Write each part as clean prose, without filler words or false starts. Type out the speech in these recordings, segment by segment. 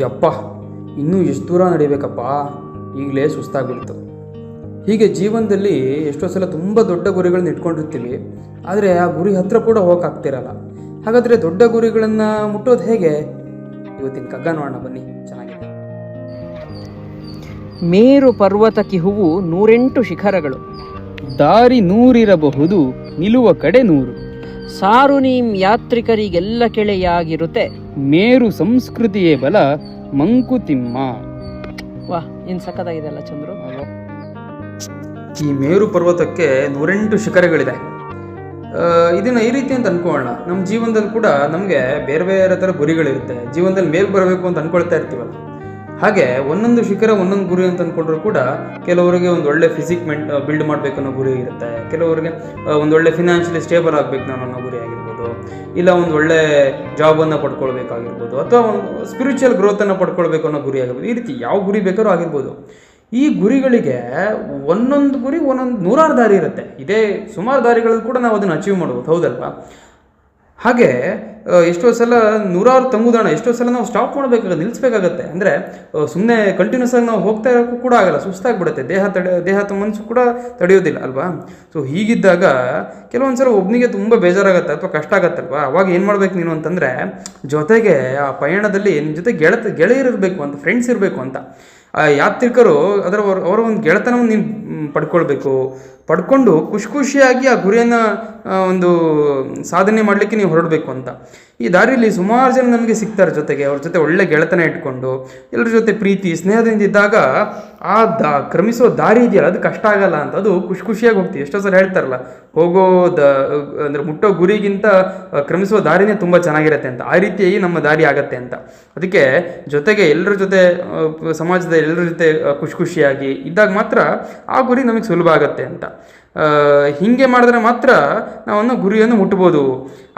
ಯಪ್ಪ, ಇನ್ನೂ ಎಷ್ಟು ದೂರ ನಡಿಬೇಕಪ್ಪ, ಈಗಲೇ ಸುಸ್ತಾಗ್ಬಿಡ್ತು. ಹೀಗೆ ಜೀವನದಲ್ಲಿ ಎಷ್ಟೋ ಸಲ ತುಂಬ ದೊಡ್ಡ ಗುರಿಗಳನ್ನ ಇಟ್ಕೊಂಡಿರ್ತೀವಿ, ಆದರೆ ಆ ಗುರಿ ಹತ್ರ ಕೂಡ ಹೋಗೋಕ್ಕಾಗ್ತಿರಲ್ಲ. ಹಾಗಾದರೆ ದೊಡ್ಡ ಗುರಿಗಳನ್ನು ಮುಟ್ಟೋದು ಹೇಗೆ? ಇವತ್ತಿನ ಕಗ್ಗ ನೋಡೋಣ ಬನ್ನಿ, ಚೆನ್ನಾಗಿದೆ. ಮೇರು ಪರ್ವತ ಕಿಹುವು 108 ಶಿಖರಗಳು, ದಾರಿ 100 ನಿಲ್ಲುವ ಕಡೆ 100. ಸಾರು ನೀಂ ಯಾತ್ರಿಕರಿಗೆಲ್ಲ ಕೆಳೆಯಾಗಿರುತ್ತೆ. ಮೇರು ಸಂಸ್ಕೃತಿಯೇ ಬಲ ಮಂಕುತಿಮ್ಮ. ವಾಹ್, ಇನ್ ಸಕ್ಕತ್ತಾಗಿದೆ ಅಲ್ಲ ಚಂದ್ರು? ಈ ಮೇರು ಪರ್ವತಕ್ಕೆ 108 ಶಿಖರಗಳಿದೆ. ಇದನ್ನು ಈ ರೀತಿ ಅಂತ ಅಂದ್ಕೊಳ್ಳೋಣ, ನಮ್ಮ ಜೀವನದಲ್ಲಿ ಕೂಡ ನಮಗೆ ಬೇರೆ ಬೇರೆ ಥರ ಗುರಿಗಳಿರುತ್ತೆ. ಜೀವನದಲ್ಲಿ ಮೇಲೆ ಬರಬೇಕು ಅಂತ ಅಂದ್ಕೊಳ್ತಾ ಇರ್ತೀವಲ್ಲ, ಹಾಗೆ ಒಂದೊಂದು ಶಿಖರ ಒಂದೊಂದು ಗುರಿ ಅಂತ ಅಂದ್ಕೊಂಡ್ರು ಕೂಡ ಕೆಲವರಿಗೆ ಒಂದು ಒಳ್ಳೆ ಫಿಸಿಕ್ ಬಿಲ್ಡ್ ಮಾಡಬೇಕು ಅನ್ನೋ ಗುರಿ ಇರುತ್ತೆ, ಕೆಲವರಿಗೆ ಒಂದು ಒಳ್ಳೆ ಫಿನಾನ್ಷಿಯಲಿ ಸ್ಟೇಬಲ್ ಆಗಬೇಕು ನಾನು ಅನ್ನೋ ಗುರಿ ಆಗಿರ್ಬೋದು, ಇಲ್ಲ ಒಂದು ಒಳ್ಳೆ ಜಾಬನ್ನು ಪಡ್ಕೊಳ್ಬೇಕಾಗಿರ್ಬೋದು, ಅಥವಾ ಒಂದು ಸ್ಪಿರಿಚುವಲ್ ಗ್ರೋತನ್ನು ಪಡ್ಕೊಳ್ಬೇಕು ಅನ್ನೋ ಗುರಿ ಆಗಿರ್ಬೋದು. ಈ ರೀತಿ ಯಾವ ಗುರಿ ಬೇಕಾದ್ರೂ ಆಗಿರ್ಬೋದು. ಈ ಗುರಿಗಳಿಗೆ ಒಂದೊಂದು ಗುರಿ ಒಂದೊಂದು 100 ದಾರಿ ಇರುತ್ತೆ. ಇದೇ ಸುಮಾರು ದಾರಿಗಳಲ್ಲಿ ಕೂಡ ನಾವು ಅದನ್ನು ಅಚೀವ್ ಮಾಡ್ಬೋದು, ಹೌದಲ್ವಾ? ಹಾಗೆ ಎಷ್ಟೋ ಸಲ 100 ತಂಗುದಾಣ, ಎಷ್ಟೋ ಸಲ ನಾವು ಸ್ಟಾಪ್ ಮಾಡಬೇಕಾಗುತ್ತೆ, ನಿಲ್ಲಿಸ್ಬೇಕಾಗತ್ತೆ. ಅಂದರೆ ಸುಮ್ಮನೆ ಕಂಟಿನ್ಯೂಸ್ ಆಗಿ ನಾವು ಹೋಗ್ತಾ ಇರೋಕ್ಕೂ ಕೂಡ ಆಗಲ್ಲ, ಸುಸ್ತಾಗ್ಬಿಡುತ್ತೆ, ದೇಹ ಮನಸ್ಸು ಕೂಡ ತಡೆಯೋದಿಲ್ಲ ಅಲ್ವಾ? ಸೊ ಹೀಗಿದ್ದಾಗ ಕೆಲವೊಂದು ಸಲ ಒಬ್ಬನಿಗೆ ತುಂಬ ಬೇಜಾರಾಗತ್ತೆ ಅಥವಾ ಕಷ್ಟ ಆಗತ್ತಲ್ವಾ? ಅವಾಗ ಏನು ಮಾಡ್ಬೇಕು ನೀನು ಅಂತಂದರೆ, ಜೊತೆಗೆ ಆ ಪಯಣದಲ್ಲಿ ನಿನ್ನ ಜೊತೆ ಗೆಳೆಯರಿರಬೇಕು ಅಂತ, ಫ್ರೆಂಡ್ಸ್ ಇರಬೇಕು ಅಂತ. ಆ ಯಾತ್ರಿಕರು ಅವರ ಒಂದು ಗೆಳೆತನವನ್ನು ನೀನು ಪಡ್ಕೊಂಡು ಖುಷಿಯಾಗಿ ಆ ಗುರಿಯನ್ನು ಒಂದು ಸಾಧನೆ ಮಾಡಲಿಕ್ಕೆ ನೀವು ಹೊರಡಬೇಕು ಅಂತ. ಈ ದಾರಿಯಲ್ಲಿ ಸುಮಾರು ಜನ ನಮಗೆ ಸಿಗ್ತಾರೆ, ಜೊತೆಗೆ ಅವ್ರ ಜೊತೆ ಒಳ್ಳೆ ಗೆಳೆತನ ಇಟ್ಕೊಂಡು ಎಲ್ಲರ ಜೊತೆ ಪ್ರೀತಿ ಸ್ನೇಹದಿಂದ ಇದ್ದಾಗ ಆ ಕ್ರಮಿಸೋ ದಾರಿ ಇದೆಯಲ್ಲ, ಅದು ಕಷ್ಟ ಆಗಲ್ಲ ಅಂತ, ಅದು ಖುಷಿಯಾಗಿ ಹೋಗ್ತೀವಿ. ಎಷ್ಟೋ ಸಲ ಹೇಳ್ತಾರಲ್ಲ, ಅಂದರೆ ಮುಟ್ಟೋ ಗುರಿಗಿಂತ ಕ್ರಮಿಸೋ ದಾರಿನೇ ತುಂಬ ಚೆನ್ನಾಗಿರುತ್ತೆ ಅಂತ. ಆ ರೀತಿಯಾಗಿ ನಮ್ಮ ದಾರಿ ಆಗತ್ತೆ ಅಂತ. ಅದಕ್ಕೆ ಜೊತೆಗೆ ಎಲ್ಲರ ಜೊತೆ, ಸಮಾಜದ ಎಲ್ಲರ ಜೊತೆ ಖುಷಿಯಾಗಿ ಇದ್ದಾಗ ಮಾತ್ರ ಆ ಗುರಿ ನಮಗೆ ಸುಲಭ ಆಗತ್ತೆ ಅಂತ. ಹೀಗೆ ಮಾಡಿದ್ರೆ ಮಾತ್ರ ನಾವನ್ನು ಗುರಿಯನ್ನು ಮುಟ್ಬೋದು.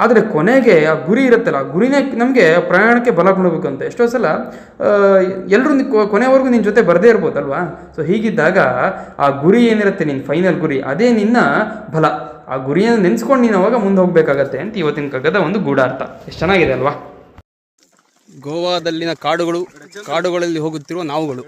ಆದರೆ ಕೊನೆಗೆ ಆ ಗುರಿ ಇರುತ್ತಲ್ಲ, ಆ ಗುರಿನೇ ನಮಗೆ ಪ್ರಯಾಣಕ್ಕೆ ಬಲ ಕೊಡಬೇಕು ಅಂತ. ಎಷ್ಟೋ ಸಲ ಎಲ್ಲರೂ ಕೊನೆವರೆಗೂ ನಿನ್ನ ಜೊತೆ ಬರದೇ ಇರ್ಬೋದಲ್ವಾ? ಸೊ ಹೀಗಿದ್ದಾಗ ಆ ಗುರಿ ಏನಿರುತ್ತೆ, ನಿನ್ನ ಫೈನಲ್ ಗುರಿ, ಅದೇ ನಿನ್ನ ಬಲ. ಆ ಗುರಿಯನ್ನು ನೆನೆಸ್ಕೊಂಡು ನೀನು ಅವಾಗ ಮುಂದೆ ಹೋಗ್ಬೇಕಾಗತ್ತೆ ಅಂತ ಇವತ್ತಿನ ಕಗ್ಗದ ಒಂದು ಗೂಢಾರ್ಥ. ಎಷ್ಟು ಚೆನ್ನಾಗಿದೆ ಅಲ್ವಾ? ಗೋವಾದಲ್ಲಿನ ಕಾಡುಗಳಲ್ಲಿ ಹೋಗುತ್ತಿರುವ ನಾವುಗಳು.